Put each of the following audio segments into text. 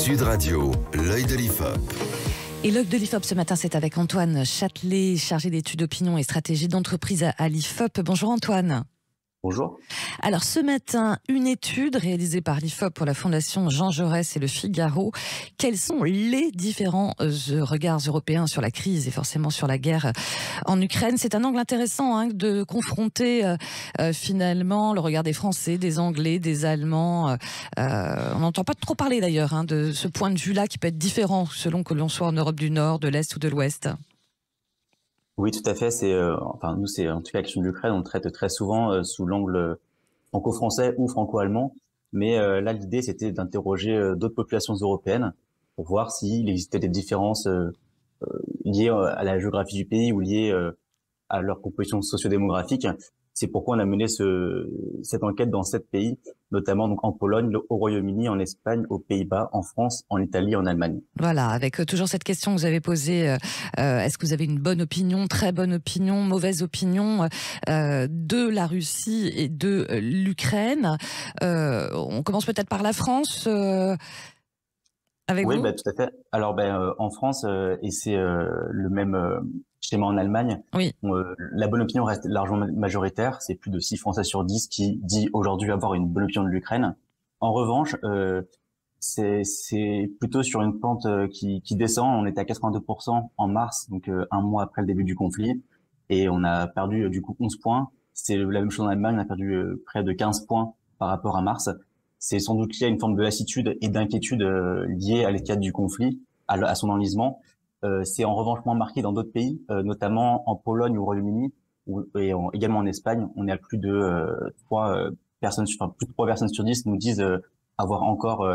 Sud Radio, l'œil de l'IFOP. Et l'œil de l'IFOP ce matin, c'est avec Antoine Châtelet, chargé d'études opinion et stratégie d'entreprise à l'IFOP. Bonjour Antoine. Bonjour. Alors ce matin, une étude réalisée par l'IFOP pour la Fondation Jean Jaurès et Le Figaro. Quels sont les différents regards européens sur la crise et forcément sur la guerre en Ukraine? C'est un angle intéressant de confronter finalement le regard des Français, des Anglais, des Allemands. On n'entend pas trop parler d'ailleurs de ce point de vue-là qui peut être différent selon que l'on soit en Europe du Nord, de l'Est ou de l'Ouest. Oui, tout à fait. Nous, c'est en tout cas la question de l'Ukraine, on le traite très souvent sous l'angle franco-français ou franco-allemand. Mais là, l'idée, c'était d'interroger d'autres populations européennes pour voir s'il existait des différences liées à la géographie du pays ou liées à leur composition socio-démographique. C'est pourquoi on a mené cette enquête dans 7 pays, notamment donc en Pologne, au Royaume-Uni, en Espagne, aux Pays-Bas, en France, en Italie, en Allemagne. Voilà, avec toujours cette question que vous avez posée, est-ce que vous avez une bonne opinion, très bonne opinion, mauvaise opinion de la Russie et de l'Ukraine? On commence peut-être par la France avec vous. Oui, tout à fait. Alors, en France, et c'est le même schéma en Allemagne, oui. La bonne opinion reste largement majoritaire. C'est plus de 6 Français sur 10 qui dit aujourd'hui avoir une bonne opinion de l'Ukraine. En revanche, c'est plutôt sur une pente qui descend. On était à 82% en mars, donc un mois après le début du conflit, et on a perdu du coup 11 points. C'est la même chose en Allemagne, on a perdu près de 15 points par rapport à mars. C'est sans doute lié à une forme de lassitude et d'inquiétude liée à l'escalade du conflit, à son enlisement. C'est en revanche moins marqué dans d'autres pays, notamment en Pologne ou au Royaume-Uni, et également en Espagne. On est à plus de 3 personnes sur 10 nous disent avoir encore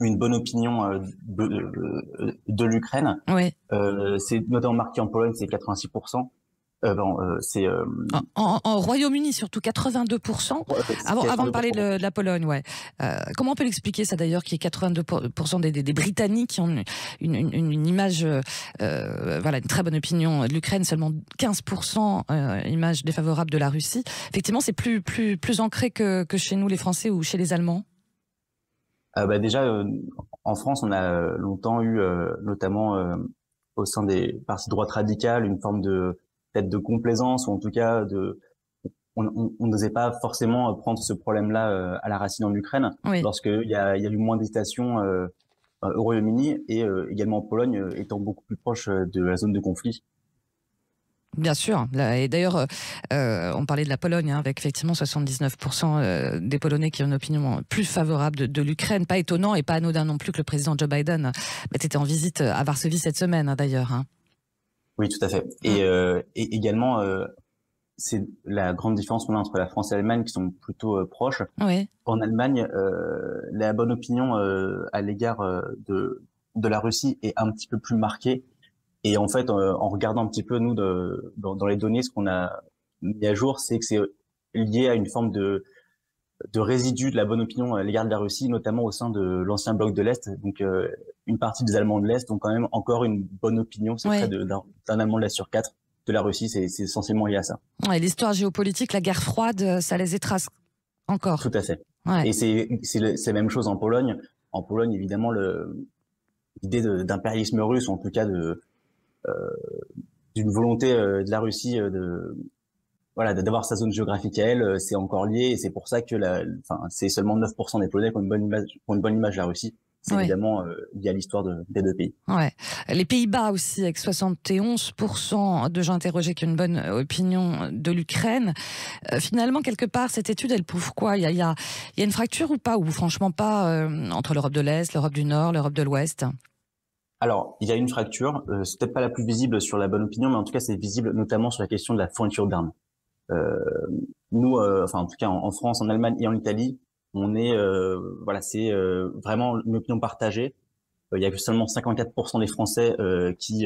une bonne opinion de l'Ukraine. Oui. C'est notamment marqué en Pologne, c'est 86%. En Royaume-Uni, surtout 82%. Avant de parler de la Pologne, ouais. Comment on peut l'expliquer ça d'ailleurs, qu'il y ait 82% des Britanniques qui ont une image, une très bonne opinion de l'Ukraine, seulement 15% image défavorable de la Russie. Effectivement, c'est plus ancré que chez nous, les Français, ou chez les Allemands. Déjà, en France, on a longtemps eu, notamment au sein des partis de droite radicale, une forme peut-être de complaisance, ou en tout cas on n'osait pas forcément prendre ce problème-là à la racine en Ukraine, oui. Lorsqu'il y a eu moins d'hésitation au Royaume-Uni et également en Pologne, étant beaucoup plus proche de la zone de conflit. Bien sûr. Et d'ailleurs, on parlait de la Pologne, avec effectivement 79% des Polonais qui ont une opinion plus favorable de l'Ukraine. Pas étonnant et pas anodin non plus que le président Joe Biden était en visite à Varsovie cette semaine, d'ailleurs. Oui, tout à fait. Et également, c'est la grande différence qu'on a entre la France et l'Allemagne, qui sont plutôt proches. Oui. En Allemagne, la bonne opinion à l'égard de la Russie est un petit peu plus marquée. Et en fait, en regardant un petit peu, nous, dans les données, ce qu'on a mis à jour, c'est que c'est lié à une forme de résidu de la bonne opinion à l'égard de la Russie, notamment au sein de l'ancien bloc de l'Est. Donc, une partie des Allemands de l'Est ont quand même encore une bonne opinion. C'est près d'un Allemand de l'Est sur 4 de la Russie. C'est essentiellement lié à ça. Ouais, l'histoire géopolitique, la guerre froide, ça les écrase encore. Tout à fait. Ouais. Et c'est la même chose en Pologne. En Pologne, évidemment, l'idée d'impérialisme russe, ou en tout cas d'une volonté de la Russie d'avoir sa zone géographique à elle, c'est encore lié, et c'est pour ça que c'est seulement 9% des Polonais qui ont une bonne image de la Russie. C'est évidemment lié à l'histoire des deux pays. Ouais. Les Pays-Bas aussi, avec 71% de gens interrogés qui ont une bonne opinion de l'Ukraine. Finalement, quelque part, cette étude, elle prouve quoi? Il y a une fracture ou pas? Ou franchement pas entre l'Europe de l'Est, l'Europe du Nord, l'Europe de l'Ouest? Alors, il y a une fracture. C'est peut-être pas la plus visible sur la bonne opinion, mais en tout cas, c'est visible notamment sur la question de la fourniture d'armes. Nous, en tout cas en France, en Allemagne et en Italie, on est c'est vraiment une opinion partagée. Il y a que seulement 54% des Français qui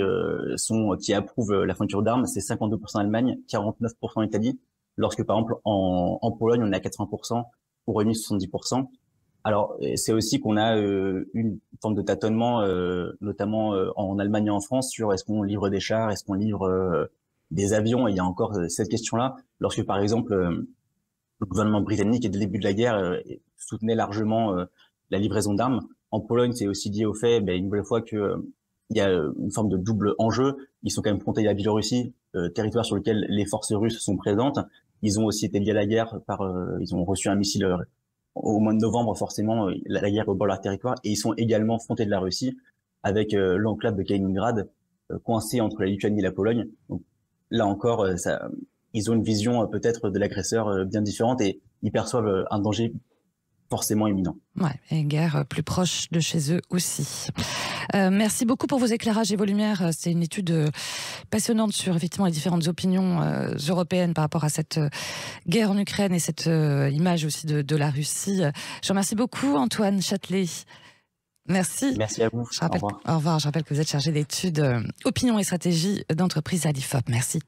approuvent la fourniture d'armes. C'est 52% en Allemagne, 49% en Italie. Lorsque par exemple en Pologne, on est à 80%, au Royaume-Uni 70%. Alors c'est aussi qu'on a une forme de tâtonnement, notamment en Allemagne et en France, sur est-ce qu'on livre des chars, est-ce qu'on livre des avions. Et il y a encore cette question-là. Lorsque par exemple le gouvernement britannique, dès le début de la guerre, soutenait largement la livraison d'armes. En Pologne, c'est aussi lié au fait, une nouvelle fois que il y a une forme de double enjeu. Ils sont quand même frontés à la Biélorussie, territoire sur lequel les forces russes sont présentes. Ils ont aussi été liés à la guerre ils ont reçu un missile au mois de novembre, forcément, la guerre au bord de leur territoire. Et ils sont également frontés de la Russie avec l'enclave de Kaliningrad, coincée entre la Lituanie et la Pologne. Donc, là encore, ils ont une vision peut-être de l'agresseur bien différente et ils perçoivent un danger forcément imminent. Ouais, et une guerre plus proche de chez eux aussi. Merci beaucoup pour vos éclairages et vos lumières. C'est une étude passionnante sur effectivement les différentes opinions européennes par rapport à cette guerre en Ukraine et cette image aussi de la Russie. Je vous remercie beaucoup, Antoine Châtelet. Merci. Merci à vous. Au revoir. Je rappelle que vous êtes chargé d'études opinion et stratégie d'entreprise à l'IFOP. Merci.